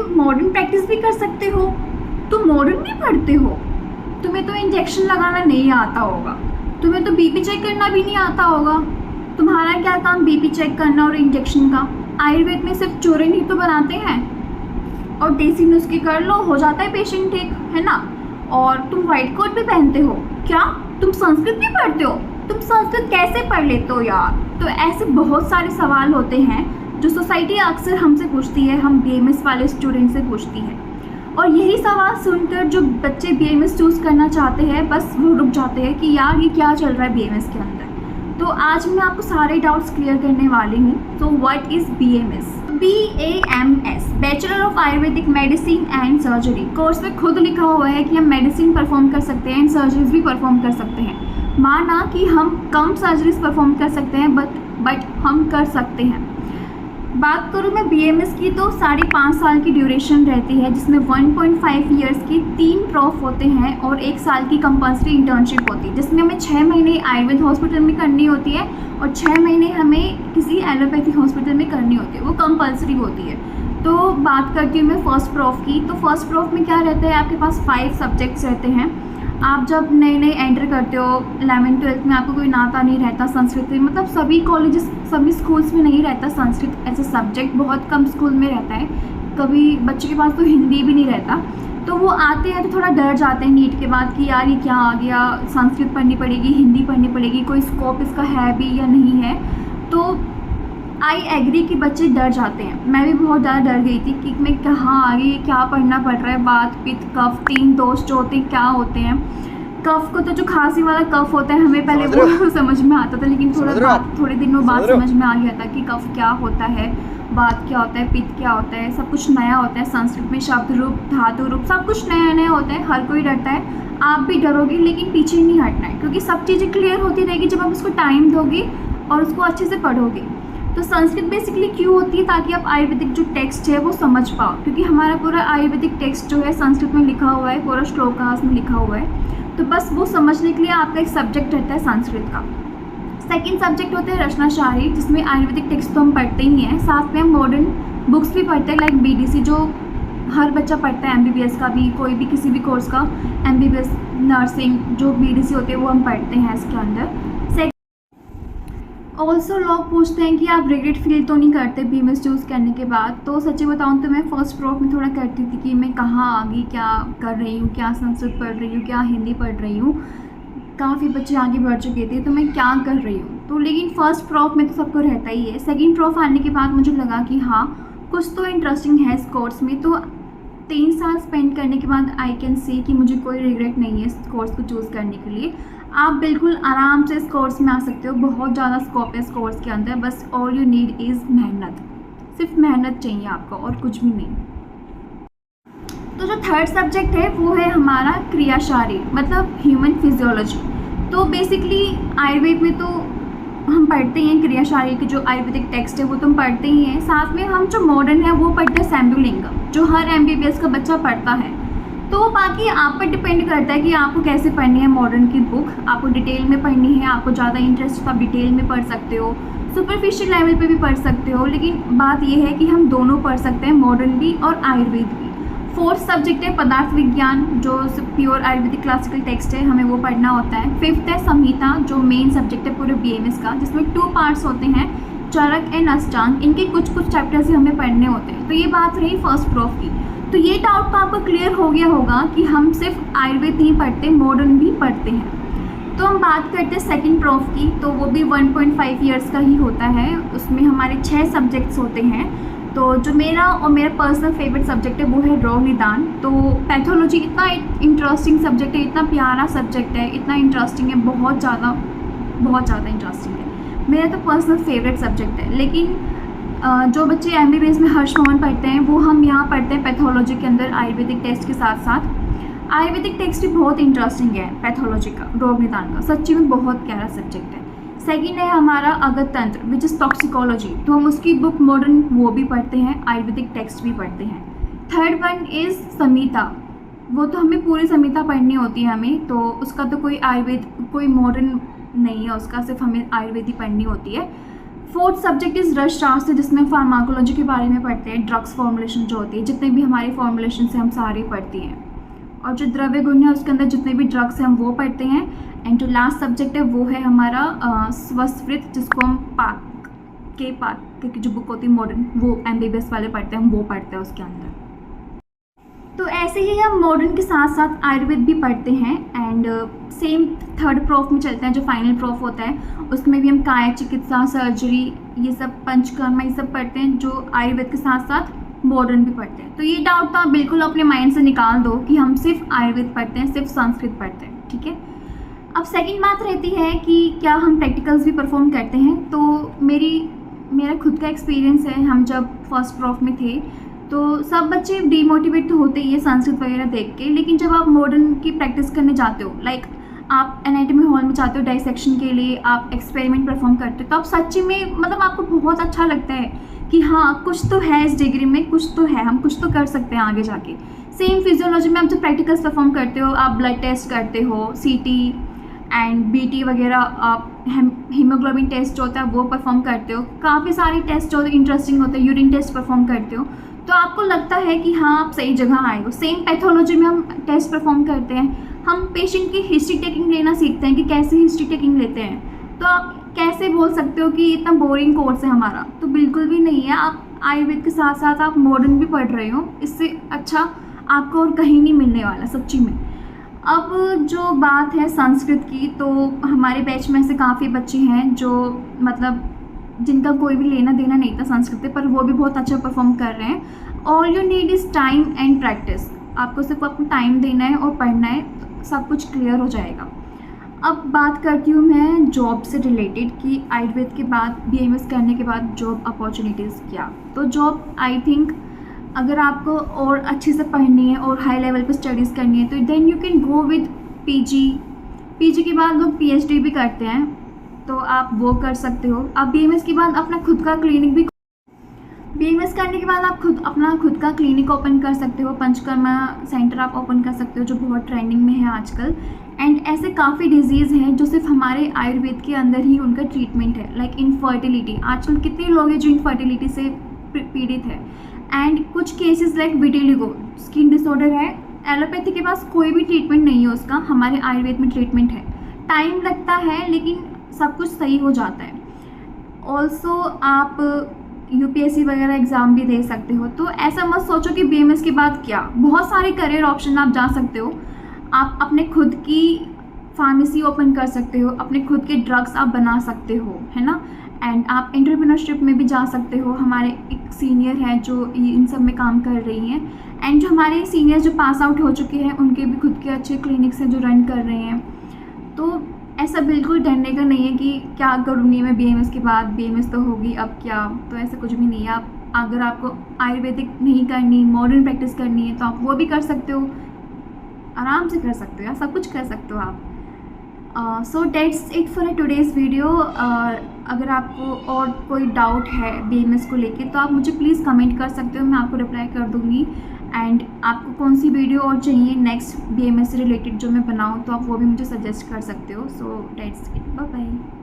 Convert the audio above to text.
तुम modern practice भी कर सकते हो, तुम मॉडर्न भी पढ़ते हो, तुम्हें तो इंजेक्शन लगाना नहीं आता होगा, तुम्हें तो बीपी चेक करना भी नहीं आता होगा, तुम्हारा क्या काम बीपी चेक करना और इंजेक्शन का। आयुर्वेद में सिर्फ चूरन ही तो बनाते हैं और देसी नुस्खे कर लो, हो जाता है पेशेंट ठीक, है ना। और तुम वाइट कोट भी पहनते हो, क्या तुम संस्कृत भी पढ़ते हो, तुम संस्कृत कैसे पढ़ लेते हो यार। तो ऐसे बहुत सारे सवाल होते हैं जो सोसाइटी अक्सर हमसे पूछती है, हम बीएमएस वाले स्टूडेंट से पूछती है। और यही सवाल सुनकर जो बच्चे बीएमएस चूज़ करना चाहते हैं बस वो रुक जाते हैं कि यार ये क्या चल रहा है बीएमएस के अंदर। तो आज मैं आपको सारे डाउट्स क्लियर करने वाली हूँ। तो what is BMS? BAMS bachelor of Ayurvedic medicine and surgery. Course में खुद लिखा हुआ है कि हम मेडिसिन परफॉर्म कर सकते हैं एंड सर्जरीज भी परफॉर्म कर सकते हैं। माना कि हम कम सर्जरीज परफॉर्म कर सकते हैं बट हम कर सकते हैं। बात करूँ मैं बीएमएस की तो 5.5 साल की ड्यूरेशन रहती है, जिसमें 1.5 ईयर्स की 3 प्रॉफ होते हैं और 1 साल की कंपल्सरी इंटर्नशिप होती है, जिसमें हमें 6 महीने आयुर्वेद हॉस्पिटल में करनी होती है और 6 महीने हमें किसी एलोपैथी हॉस्पिटल में करनी होती है, वो कंपल्सरी होती है। तो बात करती हूँ मैं फर्स्ट प्रॉफ की। तो फर्स्ट प्रॉफ में क्या रहता है, आपके पास 5 सब्जेक्ट्स रहते हैं। आप जब नए एंटर करते हो 11th-12th में, आपको कोई नाता नहीं रहता संस्कृत में, मतलब सभी कॉलेजेस सभी स्कूल्स में नहीं रहता संस्कृत एज ए सब्जेक्ट, बहुत कम स्कूल में रहता है। कभी बच्चे के पास तो हिंदी भी नहीं रहता, तो वो आते हैं तो थोड़ा डर जाते हैं नीट के बाद कि यार ये क्या आ गया, संस्कृत पढ़नी पड़ेगी, हिंदी पढ़नी पड़ेगी, कोई स्कोप इसका है भी या नहीं है। तो आई एग्री कि बच्चे डर जाते हैं, मैं भी बहुत ज़्यादा डर गई थी कि मैं कहाँ आ गई, क्या पढ़ना पड़ रहा है। वात पित्त कफ 3 दोष जो होते हैं क्या होते हैं। कफ को तो जो खांसी वाला कफ होता है हमें पहले वो समझ में आता था, लेकिन थोड़े दिनों बाद समझ में आ गया था कि कफ क्या होता है, वात क्या होता है, पित्त क्या होता है, सब कुछ नया होता है। संस्कृत में शब्द रूप धातु रूप सब कुछ नया नया होता है, हर कोई डरता है, आप भी डरोगे लेकिन पीछे नहीं हटना है, क्योंकि सब चीज़ें क्लियर होती रहेगी जब आप उसको टाइम दोगे और उसको अच्छे से पढ़ोगे। तो संस्कृत बेसिकली क्यों होती है, ताकि आप आयुर्वेदिक जो टेक्स्ट है वो समझ पाओ, क्योंकि हमारा पूरा आयुर्वेदिक टेक्स्ट जो है संस्कृत में लिखा हुआ है, पूरा श्लोकास में लिखा हुआ है। तो बस वो समझने के लिए आपका एक सब्जेक्ट रहता है संस्कृत का। सेकंड सब्जेक्ट होता है रचनाशारी, जिसमें आयुर्वेदिक टेक्स्ट तो हम पढ़ते ही हैं, साथ में हम मॉडर्न बुक्स भी पढ़ते हैं, लाइक BDC जो हर बच्चा पढ़ता है, MBBS का भी, कोई भी किसी भी कोर्स का MBBS नर्सिंग जो BDC होते हैं वो हम पढ़ते हैं इसके अंदर। ऑल्सो लोग पूछते हैं कि आप रिग्रेट फील तो नहीं करते बीएमएस चूज़ करने के बाद। तो सच्ची बताऊँ तो मैं फर्स्ट प्रॉफ में थोड़ा करती थी कि मैं कहाँ आ गई, क्या कर रही हूँ, क्या संस्कृत पढ़ रही हूँ, क्या हिंदी पढ़ रही हूँ, काफ़ी बच्चे आगे बढ़ चुके थे तो मैं क्या कर रही हूँ। तो लेकिन फर्स्ट प्रॉफ में तो सबको रहता ही है। सेकेंड प्रॉफ आने के बाद मुझे लगा कि हाँ कुछ तो इंटरेस्टिंग है इस कोर्स में। तो 3 साल स्पेंड करने के बाद आई कैन सी कि मुझे कोई रिग्रेट नहीं है इस कोर्स को चूज़ करने के लिए। आप बिल्कुल आराम से इस कोर्स में आ सकते हो, बहुत ज़्यादा स्कोप है इस कोर्स के अंदर। बस ऑल यू नीड इज़ मेहनत, सिर्फ मेहनत चाहिए आपको और कुछ भी नहीं। तो जो थर्ड सब्जेक्ट है वो है हमारा क्रियाशारी, मतलब ह्यूमन फिजियोलॉजी। तो बेसिकली आयुर्वेद में तो हम पढ़ते हैं क्रियाशारी के जो आयुर्वेदिक टेक्स्ट है वो तो हम पढ़ते ही हैं, साथ में हम जो मॉडर्न है वो पढ़ते हैं सैम्बुलिंगम, जो हर MBBS का बच्चा पढ़ता है। तो बाकी आप पर डिपेंड करता है कि आपको कैसे पढ़नी है मॉडर्न की बुक। आपको डिटेल में पढ़नी है, आपको ज़्यादा इंटरेस्ट तो आप डिटेल में पढ़ सकते हो, सुपरफिशियल लेवल पे भी पढ़ सकते हो, लेकिन बात यह है कि हम दोनों पढ़ सकते हैं, मॉडर्न भी और आयुर्वेद भी। फोर्थ सब्जेक्ट है पदार्थ विज्ञान, जो प्योर आयुर्वेदिक क्लासिकल टेक्स्ट है, हमें वो पढ़ना होता है। फिफ्थ है संहिता, जो मेन सब्जेक्ट है पूरे BMS का, जिसमें 2 पार्ट्स होते हैं, चरक एंड अष्टांग। इनके कुछ चैप्टर्स ही हमें पढ़ने होते हैं। तो ये बात रही फर्स्ट प्रॉफ की। तो ये डाउट तो आपको क्लियर हो गया होगा कि हम सिर्फ आयुर्वेद नहीं पढ़ते, मॉडर्न भी पढ़ते हैं। तो हम बात करते हैं सेकंड प्रॉफ की, तो वो भी 1.5 ईयर्स का ही होता है। उसमें हमारे 6 सब्जेक्ट्स होते हैं। तो जो मेरा और मेरा पर्सनल फेवरेट सब्जेक्ट है वो है रोग निदान। तो पैथोलॉजी इतना इंटरेस्टिंग सब्जेक्ट है, इतना प्यारा सब्जेक्ट है, इतना इंटरेस्टिंग है, बहुत ज़्यादा इंटरेस्टिंग है, मेरा तो पर्सनल फेवरेट सब्जेक्ट है। लेकिन जो बच्चे MBBS में हर्षमोहन पढ़ते हैं वो हम यहाँ पढ़ते हैं पैथोलॉजी के अंदर आयुर्वेदिक टेक्स्ट के साथ साथ। आयुर्वेदिक टेक्स्ट भी बहुत इंटरेस्टिंग है पैथोलॉजी का, रोग निदान का, सच्ची में बहुत प्यारा सब्जेक्ट है। सेकेंड है हमारा अगत तंत्र विच इज़ टॉक्सिकोलॉजी, तो हम उसकी बुक मॉडर्न वो भी पढ़ते हैं, आयुर्वेदिक टेक्स्ट भी पढ़ते हैं। थर्ड वन इज़ संहिता, वो तो हमें पूरी संहिता पढ़नी होती है हमें, तो उसका तो कोई मॉडर्न नहीं है, उसका सिर्फ हमें आयुर्वेद ही पढ़नी होती है। फोर्थ सब्जेक्ट इज़ रश शास्त्र, जिसमें फार्माकोलॉजी के बारे में पढ़ते हैं, ड्रग्स फॉर्मुलेशन जो होती है, जितने भी हमारे फॉर्मुलेशन से हम सारे पढ़ती हैं, और जो द्रव्य गुण है उसके अंदर जितने भी ड्रग्स हैं हम वो पढ़ते हैं। एंड जो लास्ट सब्जेक्ट है वो है हमारा स्वस्वृत, जिसको हम पाक की जो बुक होती है मॉडर्न, वो MBBS वाले पढ़ते हैं, हम वो पढ़ते हैं उसके अंदर। तो ऐसे ही हम मॉडर्न के साथ साथ आयुर्वेद भी पढ़ते हैं। एंड सेम थर्ड प्रोफ में चलते हैं, जो फाइनल प्रोफ होता है, उसमें भी हम काया चिकित्सा, सर्जरी, ये सब पंचकर्मा, ये सब पढ़ते हैं, जो आयुर्वेद के साथ साथ मॉडर्न भी पढ़ते हैं। तो ये डाउट तो आप बिल्कुल अपने माइंड से निकाल दो कि हम सिर्फ आयुर्वेद पढ़ते हैं, सिर्फ संस्कृत पढ़ते हैं, ठीक है। अब सेकंड बात रहती है कि क्या हम प्रैक्टिकल्स भी परफॉर्म करते हैं। तो मेरा खुद का एक्सपीरियंस है, हम जब फर्स्ट प्रोफ में थे तो सब बच्चे डीमोटिवेट तो होते ही है संस्कृत वगैरह देख के, लेकिन जब आप मॉडर्न की प्रैक्टिस करने जाते हो, लाइक आप एनाटॉमी हॉल में जाते हो डाइसेक्शन के लिए, आप एक्सपेरिमेंट परफॉर्म करते हो, तो आप सच्ची में मतलब आपको बहुत अच्छा लगता है कि हाँ कुछ तो है इस डिग्री में, कुछ तो है, हम कुछ तो कर सकते हैं आगे जाके। सेम फिजियोलॉजी में आप जब प्रैक्टिकल्स परफॉर्म करते हो, आप ब्लड टेस्ट करते हो, CT एंड BT वगैरह, आप हीमोग्लोबिन टेस्ट जो होता है वो परफॉर्म करते हो, काफ़ी सारे टेस्ट जो इंटरेस्टिंग होते हैं, यूरिन टेस्ट परफॉर्म करते हो, तो आपको लगता है कि हाँ आप सही जगह आए हो। सेम पैथोलॉजी में हम टेस्ट परफॉर्म करते हैं, हम पेशेंट की हिस्ट्री टेकिंग लेना सीखते हैं कि कैसे हिस्ट्री टेकिंग लेते हैं। तो आप कैसे बोल सकते हो कि इतना बोरिंग कोर्स है हमारा, तो बिल्कुल भी नहीं है। आप आयुर्वेद के साथ साथ आप मॉडर्न भी पढ़ रहे हो, इससे अच्छा आपको और कहीं नहीं मिलने वाला सच्ची में। अब जो बात है संस्कृत की, तो हमारे बैच में से काफ़ी बच्चे हैं जो मतलब जिनका कोई भी लेना देना नहीं था संस्कृत पे, पर वो भी बहुत अच्छा परफॉर्म कर रहे हैं। All you need is time and practice, आपको सिर्फ अपना टाइम देना है और पढ़ना है, तो सब कुछ क्लियर हो जाएगा। अब बात करती हूँ मैं जॉब से रिलेटेड कि आयुर्वेद के बाद BAMS करने के बाद जॉब अपॉर्चुनिटीज़ क्या। तो जॉब आई थिंक अगर आपको और अच्छे से पढ़नी है और हाई लेवल पे स्टडीज़ करनी है, तो then you can go with PG के बाद लोग PhD भी करते हैं, तो आप वो कर सकते हो। आप BAMS के बाद अपना खुद का क्लिनिक भी, BAMS करने के बाद आप अपना खुद का क्लिनिक ओपन कर सकते हो, पंचकर्मा सेंटर आप ओपन कर सकते हो, जो बहुत ट्रेंडिंग में है आजकल। एंड ऐसे काफ़ी डिजीज़ हैं जो सिर्फ हमारे आयुर्वेद के अंदर ही उनका ट्रीटमेंट है, लाइक इनफर्टिलिटी, आजकल कितने लोग हैं जो इनफर्टिलिटी से पीड़ित है। एंड कुछ cases like vitiligo, skin disorder है, एलोपैथी के पास कोई भी ट्रीटमेंट नहीं है उसका, हमारे आयुर्वेद में ट्रीटमेंट है, टाइम लगता है लेकिन सब कुछ सही हो जाता है। ऑल्सो आप UPSC वगैरह एग्ज़ाम भी दे सकते हो। तो ऐसा मत सोचो कि BAMS के बाद क्या, बहुत सारे करियर ऑप्शन आप जा सकते हो। आप अपने खुद की फार्मेसी ओपन कर सकते हो, अपने खुद के ड्रग्स आप बना सकते हो, है ना। एंड आप एंटरप्रेन्योरशिप में भी जा सकते हो। हमारे एक सीनियर है जो इन सब में काम कर रही हैं, एंड जो हमारे सीनियर जो पास आउट हो चुके हैं उनके भी खुद के अच्छे क्लिनिक्स हैं जो रन कर रहे हैं। तो ऐसा बिल्कुल डरने का नहीं है कि क्या करूँगी मैं BAMS के बाद, BAMS तो होगी अब क्या, तो ऐसा कुछ भी नहीं है। आप अगर आपको आयुर्वेदिक नहीं करनी, मॉडर्न प्रैक्टिस करनी है, तो आप वो भी कर सकते हो, आराम से कर सकते हो यार, सब कुछ कर सकते हो आप। सो that's it for today's video. अगर आपको और कोई डाउट है BAMS को लेके, तो आप मुझे प्लीज़ कमेंट कर सकते हो, मैं आपको रिप्लाई कर दूँगी। एंड आपको कौन सी वीडियो और चाहिए नेक्स्ट BAMS से रिलेटेड जो मैं बनाऊँ, तो आप वो भी मुझे सजेस्ट कर सकते हो। So that's it, bye bye.